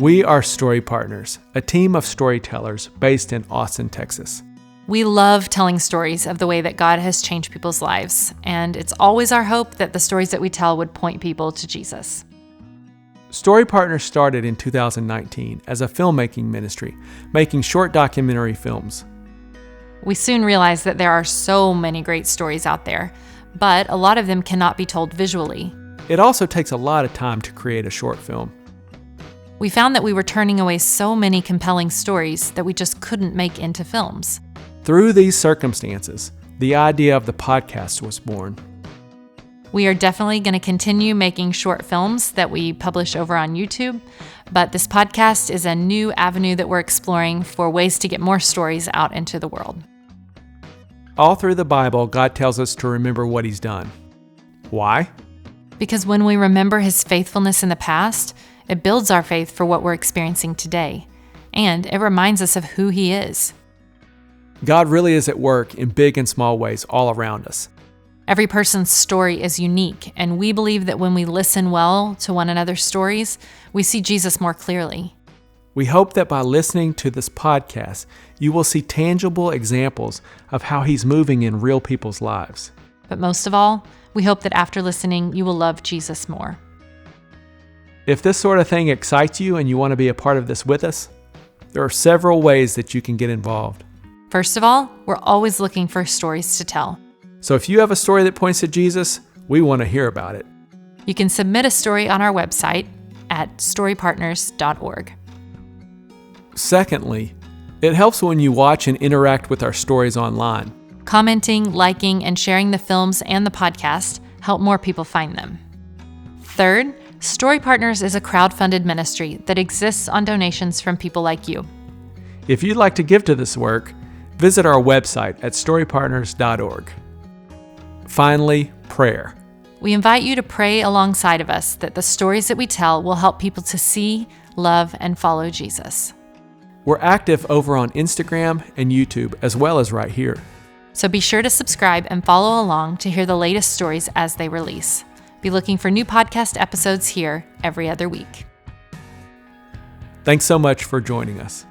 We are Story Partners, a team of storytellers based in Austin, Texas. We love telling stories of the way that God has changed people's lives, and it's always our hope that the stories that we tell would point people to Jesus. Story Partners started in 2019 as a filmmaking ministry, making short documentary films. We soon realized that there are so many great stories out there, but a lot of them cannot be told visually. It also takes a lot of time to create a short film. We found that we were turning away so many compelling stories that we just couldn't make into films. Through these circumstances, the idea of the podcast was born. We are definitely going to continue making short films that we publish over on YouTube, but this podcast is a new avenue that we're exploring for ways to get more stories out into the world. All through the Bible, God tells us to remember what He's done. Why? Because when we remember His faithfulness in the past, it builds our faith for what we're experiencing today, and it reminds us of who He is. God really is at work in big and small ways all around us. Every person's story is unique, and we believe that when we listen well to one another's stories, we see Jesus more clearly. We hope that by listening to this podcast, you will see tangible examples of how He's moving in real people's lives. But most of all, we hope that after listening, you will love Jesus more. If this sort of thing excites you and you want to be a part of this with us, there are several ways that you can get involved. First of all, we're always looking for stories to tell. So if you have a story that points to Jesus, we want to hear about it. You can submit a story on our website at storypartners.org. Secondly, it helps when you watch and interact with our stories online. Commenting, liking, and sharing the films and the podcast help more people find them. Third, Story Partners is a crowd-funded ministry that exists on donations from people like you. If you'd like to give to this work, visit our website at storypartners.org. Finally, prayer. We invite you to pray alongside of us that the stories that we tell will help people to see, love, and follow Jesus. We're active over on Instagram and YouTube, as well as right here. So be sure to subscribe and follow along to hear the latest stories as they release. Be looking for new podcast episodes here every other week. Thanks so much for joining us.